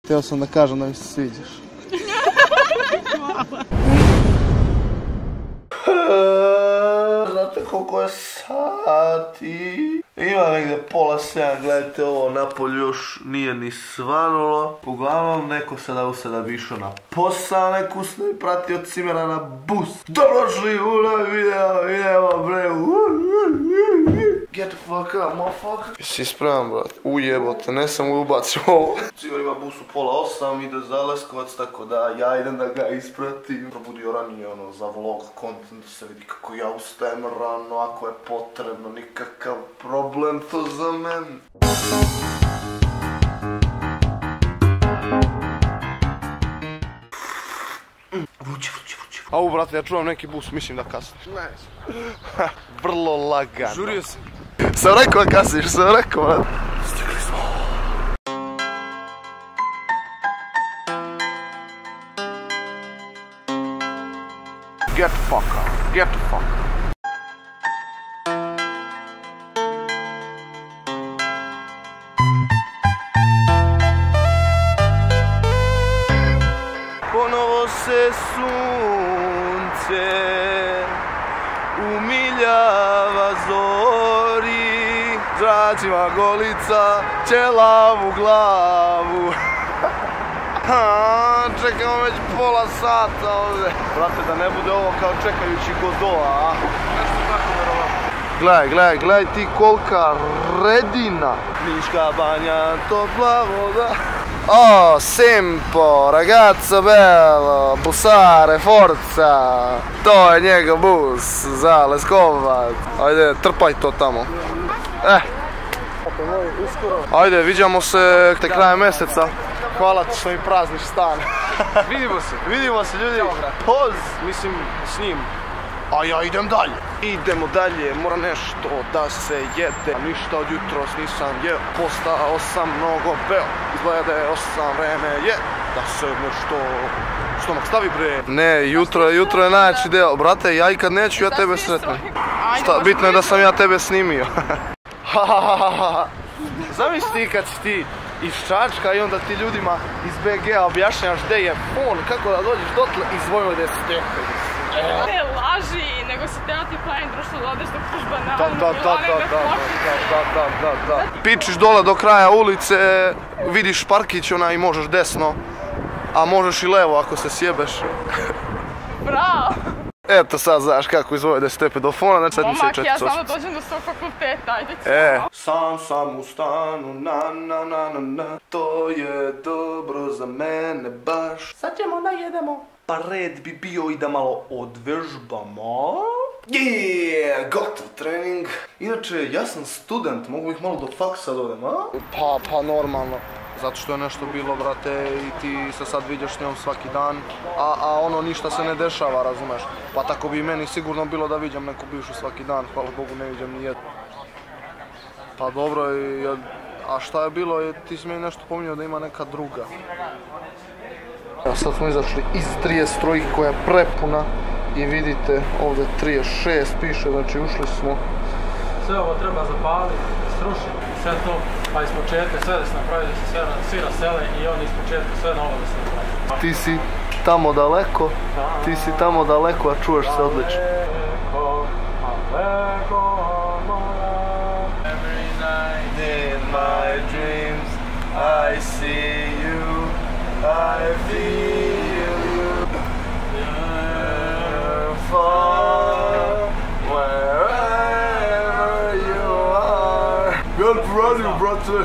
Htio sam da kažem da mi se sviđaš. Znate koliko je sati? Ima negdje 6:30, gledajte ovo, napolju još nije ni svanulo. Uglavnom, neko sada usred da bi išao na posao, neko usred bi pratio cimera na bus. Dobrodošli u novi video, idemo bre. Get the fuck up, motherfucker. Jesi spreman, brat? Ujebote, ne sam ubacio ovo. Cimer ima bus u 7:30, ide za Leskovac, tako da ja idem da ga ispratim. Probudio ranije ono za vlog content, da se vidi kako ja ustajem rano, ako je potrebno, nikakav problem to za mene. Vuči. Au, brate, ja čuvam neki bus, mislim da kasniš. Nice. Vrlo lagano. Žurio si. Sam rekao da kasniš, sam rekao, brate. Stigli smo. Get the fuck up, get the fuck up. Ponovo se sunce umiljava zori, zracima golica, ćelavu glavu. Čekamo već pola sata ovdje. Brate, da ne bude ovo kao čekajući Godoa, a? Nešto tako verovatno. Gledaj ti kolika redina. Niška banja, topla voda. Oh, Simpo, ragazzo bello, bussare, forza. To je njegov bus za Leskovac. Ajde, trpaj to tamo. Ajde, viđamo se te krajem mjeseca. Hvala ti što mi prazniš stan. Vidimo se ljudi. Poz, mislim s njim. A ja idem dalje. Idemo dalje, mora nešto da se jede. Ništa od jutros nisam jeo, postao sam mnogo beo. Izgleda da je 8 vreme je, da se nešto stomak stavi bre. Ne, jutro je najjači deo. Brate, ja ikad neću, ja tebe sretnem. Bitno je da sam ja tebe snimio. Zamisli kad si ti iz Čačka i onda ti ljudima iz BG-a objašnjavaš gdje je fon, kako da dođeš dotle iz Vojvode Stepenice. Ne laži, nego si teo ti pravim društvo da odeš do kužbana. Da. Pičiš dole do kraja ulice, vidiš parkić ona i možeš desno, a možeš i levo ako se sjebeš. Bravo! Eto sad znaš kako iz Vojvode Stepe do fona, znači sad mi se Momak, ja znam da dođem do svog fakulteta, ajde ću. Sam u stanu, na, to je dobro za mene baš. Sad ćemo najedemo. Pa red bi bio i da malo odvežbamo. Gotov trening. Inače, ja sam student, mogu ih malo do faksa dodem, a? Pa normalno. Zato što je nešto bilo, brate, i ti se sad viđaš s njom svaki dan, a ono ništa se ne dešava, razumeš? Pa tako bi i meni sigurno bilo da viđam neku bivšu svaki dan, hvala Bogu ne viđam ni jednu. Pa dobro, a šta je bilo, ti si meni nešto pominjao da ima neka druga. Sad smo izašli iz 33 koja je prepuna i vidite ovdje 36 piše, znači ušli smo. Sve ovo treba zapaliti, srušiti, sve to, pa iz početka sve da se napravi, da se svi rasele i oni iz početka sve novo da se napravi. Ti si tamo daleko, a čuješ se odlično. Daleko, moja. Every night in my dreams I see you, I feel you, you're far, wherever you are. Ja pradim, brate.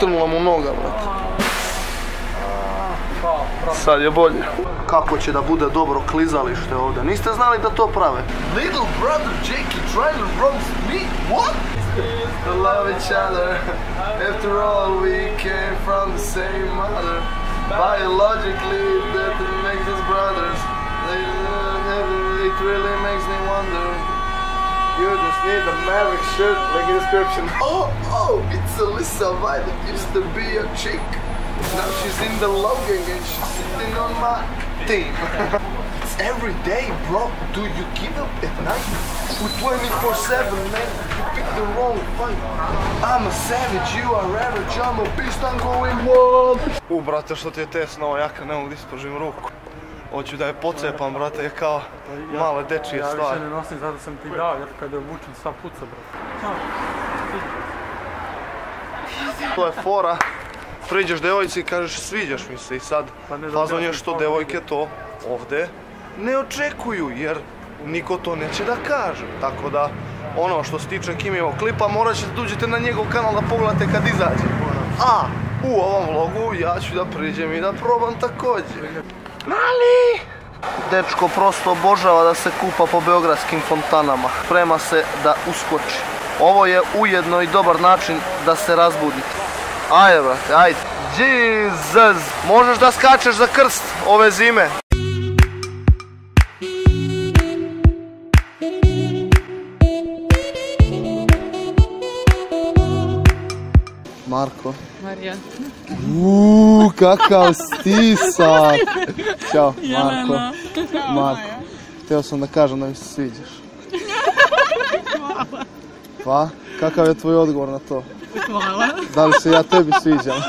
Trnula mu noga, brate. Sad je bolje. Kako će da bude dobro klizalište ovdje? Niste znali da to prave? Little brother Jakey trying to roast me? What? To love each other. After all we came from the same mother. Biologically that makes us brothers. It really makes me wonder. You just need a Maverick shirt like a description. Oh, it's Alyssa White that used to be a chick. Now she's in the logging and she's sitting on my team. It's every day, bro. Do you give up at night? We're 24/7, man. You picked the wrong fight. I'm a savage, you are average. I'm a beast, I'm going wild. Brate, što ti je tesna ova jaka, ne mogu da ispržim ruku. Hoću da je pocepam, brate, je kao male dečije stvari. Ja više ne nosim, zato sam ti dao, jer kada je obučen sva puca, brate. To je fora. Priđeš devojci i kažeš sviđaš mi se i sad fazon je što devojke to ovdje ne očekuju jer niko to neće da kaže. Tako da ono što se tiče Kimijevog klipa morat ćete da uđete na njegov kanal da pogledate kad izađe. A u ovom vlogu ja ću da priđem i da probam također. Mali! Dečko prosto obožava da se kupa po beogradskim fontanama. Sprema se da uskoči. Ovo je ujedno i dobar način da se razbudite. Ajde, brate, ajde. Jesus! Možeš da skačeš za krst ove zime. Marko. Marija. Kakav stisak! Ćao, Marko. Marko. Htio sam da kažem da mi se sviđaš. Hvala. Pa, kakav je tvoj odgovor na to? Hvala. Da li se ja tebi sviđam?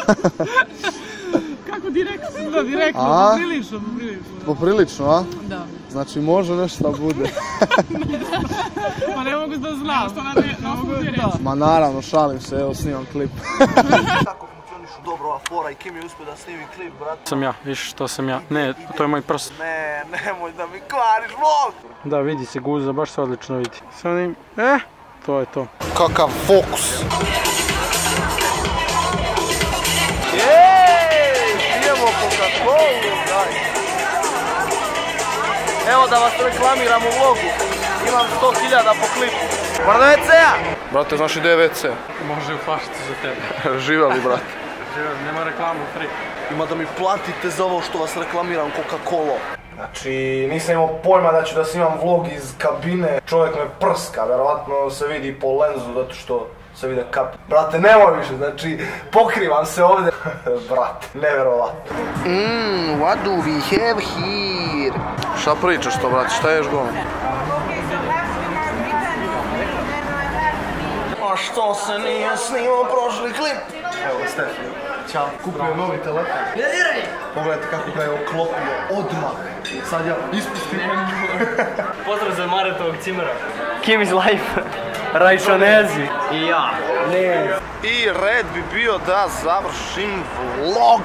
Kako direktno? Da, direktno, poprilično. Poprilično, a? Da. Znači može nešto da bude. Pa ne mogu da znam. Što ne mogu ti reći. Ma naravno, šalim se, evo snimam klip. Kako funkcionišu dobro ova fora i Kimi uspio da snimi klip, brate? Sam ja, viš, to sam ja. Ne, to je moj prst. Ne, nemoj da mi kvariš vlog! Da, vidi se guza, baš se odlično vidi. Sa onim, to je to. Kakav fokus! Jeeeej, pijemo Coca-Colu, daj! Evo da vas reklamiram u vlogu, imam 100.000 po klipu. Bar da WC-a? Brate, znaš ide WC? Može u fašicu za tebe. Živjeli, brate. Živjeli, nema reklamu, free. Ima da mi platite za ovo što vas reklamiram Coca-Cola. Znači, nisam imao pojma da ću da snimam vlog iz kabine. Čovjek me prska, verovatno se vidi po lenzu zato što se vide kap. Brate, nemoj više, znači, pokrivam se ovdje. Brate, neverovatno. What do we have here? Šta pričaš to, brate, šta ješ gome? A što se nije snimao prošli klip? Evo ga Stefan. Ćao. Kupio je novi telefon. Pogledajte kako ga je oklopio odmah. Sad ja ispustim. Pozdrav za Maretovog cimera. Kimi's life. Rajčonezi. I ja. Ne. I red bi bio da završim vlog.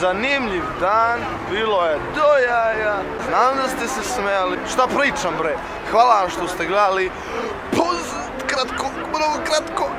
Zanimljiv dan, bilo je do jaja. Znam da ste se smijali. Šta pričam bre? Hvala vam što ste gledali. Kratko, mnogo kratko.